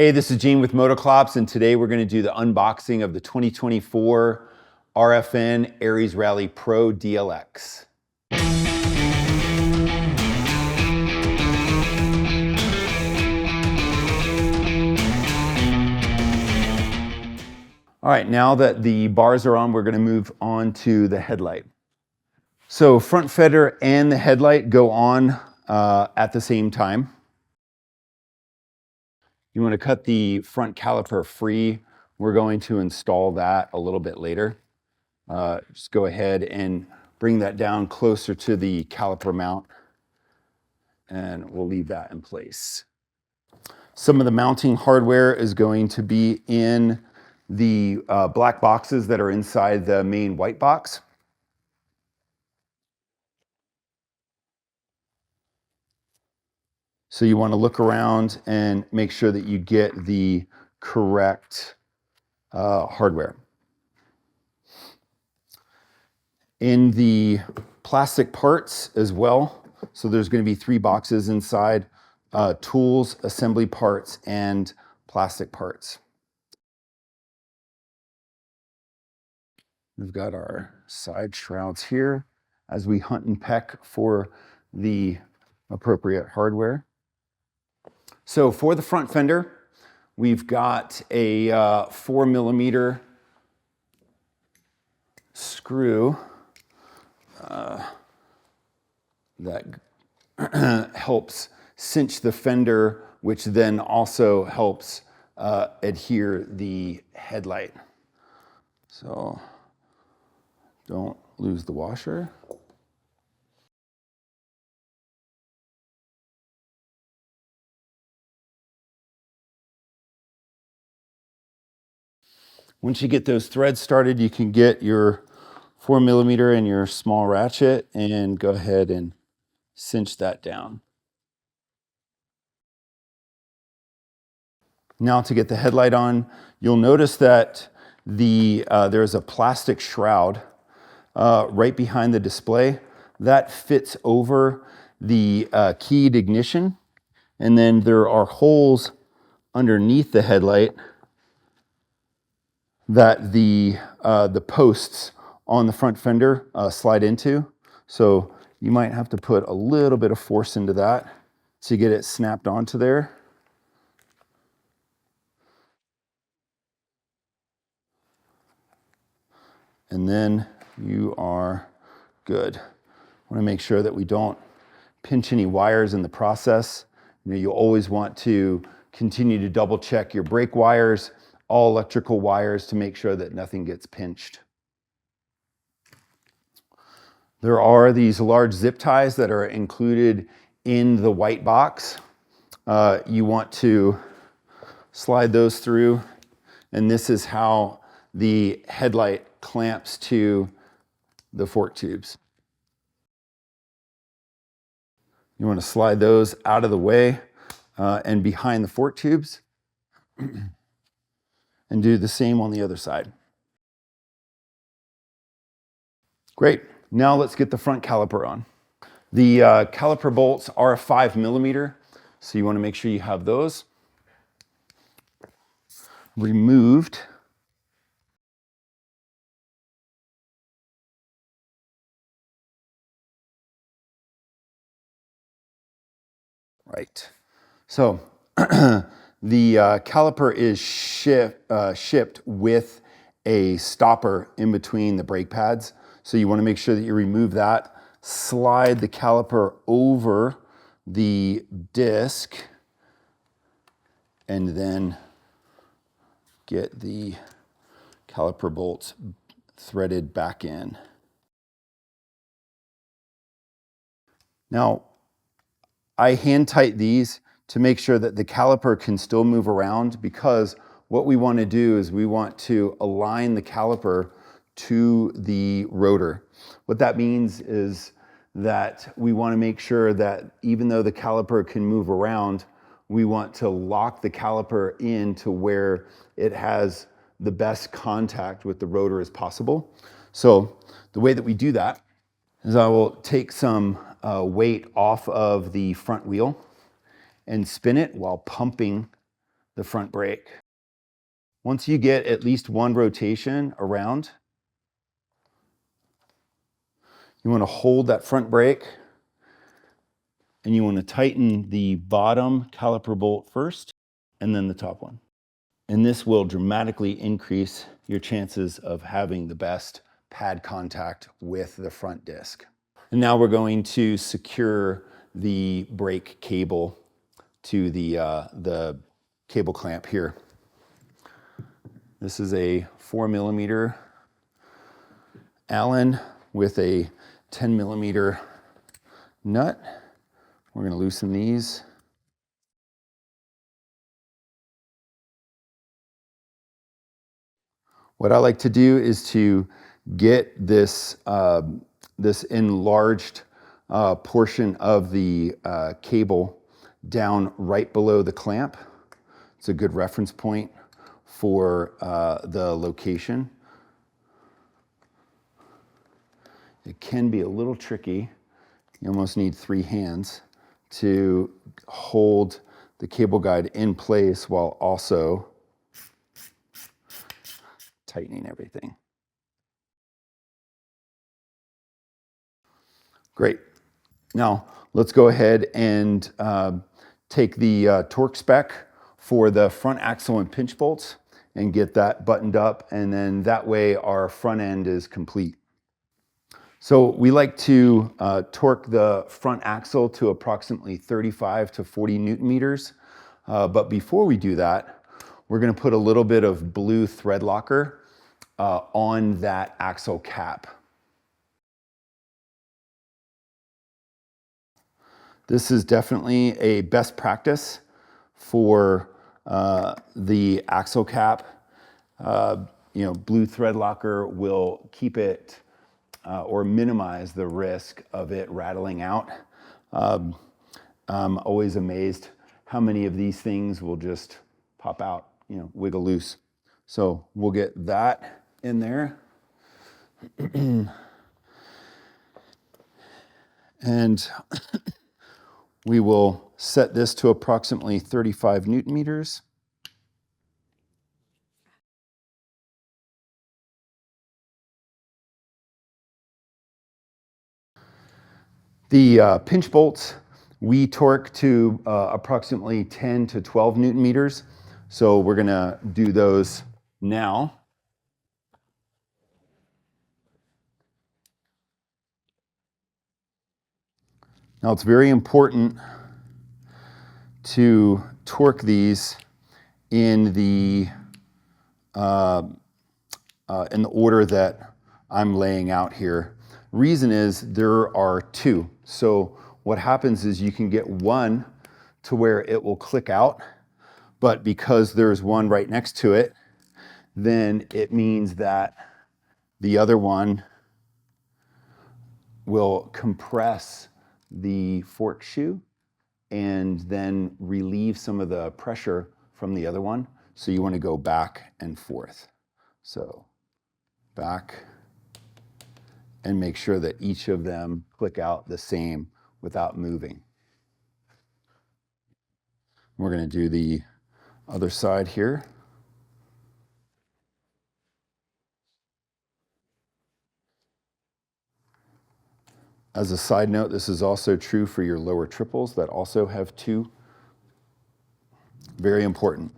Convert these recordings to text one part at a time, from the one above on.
Hey, this is Gene with Motoclops, and today we're going to do the unboxing of the 2024 RFN Ares Rally Pro DLX. All right, now that the bars are on, we're going to move on to the headlight. So front fender and the headlight go on at the same time. You want to cut the front caliper free. We're going to install that a little bit later. Just go ahead and bring that down closer to the caliper mount, and we'll leave that in place. Some of the mounting hardware is going to be in the black boxes that are inside the main white box. So you want to look around and make sure that you get the correct hardware. In the plastic parts as well, so there's going to be 3 boxes inside, tools, assembly parts, and plastic parts. We've got our side shrouds here as we hunt and peck for the appropriate hardware. So for the front fender, we've got a 4mm screw that helps cinch the fender, which then also helps adhere the headlight. So don't lose the washer. Once you get those threads started, you can get your 4mm and your small ratchet and go ahead and cinch that down. Now to get the headlight on, you'll notice that there's a plastic shroud right behind the display that fits over the keyed ignition, and then there are holes underneath the headlight that the posts on the front fender slide into. So you might have to put a little bit of force into that to get it snapped onto there. And then you are good. I want to make sure that we don't pinch any wires in the process. You always want to continue to double check your brake wires, all electrical wires, to make sure that nothing gets pinched. There are these large zip ties that are included in the white box. You want to slide those through, and this is how the headlight clamps to the fork tubes. You want to slide those out of the way and behind the fork tubes, and do the same on the other side. Great. Now let's get the front caliper on. The caliper bolts are 5mm, so you want to make sure you have those removed. Right. So the caliper is shipped with a stopper in between the brake pads. So you want to make sure that you remove that, slide the caliper over the disc, and then get the caliper bolts threaded back in. Now, I hand tight these to make sure that the caliper can still move around, because what we want to do is we want to align the caliper to the rotor. What that means is that we want to make sure that even though the caliper can move around, we want to lock the caliper in to where it has the best contact with the rotor as possible. So the way that we do that is I will take some weight off of the front wheel and spin it while pumping the front brake. Once you get at least one rotation around, you want to hold that front brake and you want to tighten the bottom caliper bolt first and then the top one. And this will dramatically increase your chances of having the best pad contact with the front disc. And now we're going to secure the brake cable to the cable clamp here. This is a 4mm Allen with a 10mm nut. We're going to loosen these. What I like to do is to get this, this enlarged portion of the cable down right below the clamp. It's a good reference point for the location. It can be a little tricky. You almost need 3 hands to hold the cable guide in place while also tightening everything. Great. Now let's go ahead and take the torque spec for the front axle and pinch bolts and get that buttoned up, and then that way our front end is complete. So we like to torque the front axle to approximately 35 to 40 Newton meters. But before we do that, we're going to put a little bit of blue thread locker on that axle cap. This is definitely a best practice for the axle cap. You know, blue thread locker will keep it or minimize the risk of it rattling out. I'm always amazed how many of these things will just pop out, you know, wiggle loose. So we'll get that in there. And we will set this to approximately 35 Newton meters. The pinch bolts, we torque to approximately 10 to 12 Newton meters. So we're gonna do those now. Now it's very important to torque these in the order that I'm laying out here. Reason is there are 2. So what happens is you can get one to where it will click out, but because there's one right next to it, then it means that the other one will compress the fork shoe and then relieve some of the pressure from the other one. So you want to go back and forth. So back, and make sure that each of them click out the same without moving. We're going to do the other side here. As a side note, this is also true for your lower triples that also have 2. Very important.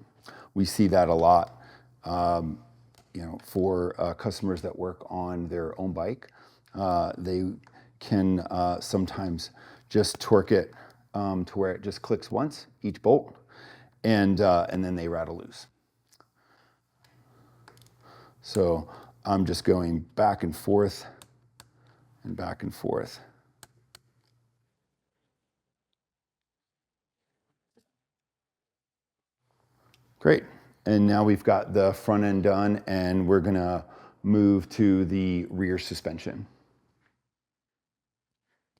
We see that a lot, you know, for customers that work on their own bike. They can sometimes just torque it to where it just clicks once, each bolt, and then they rattle loose. So I'm just going back and forth and back and forth. Great. And now we've got the front end done, and we're gonna move to the rear suspension.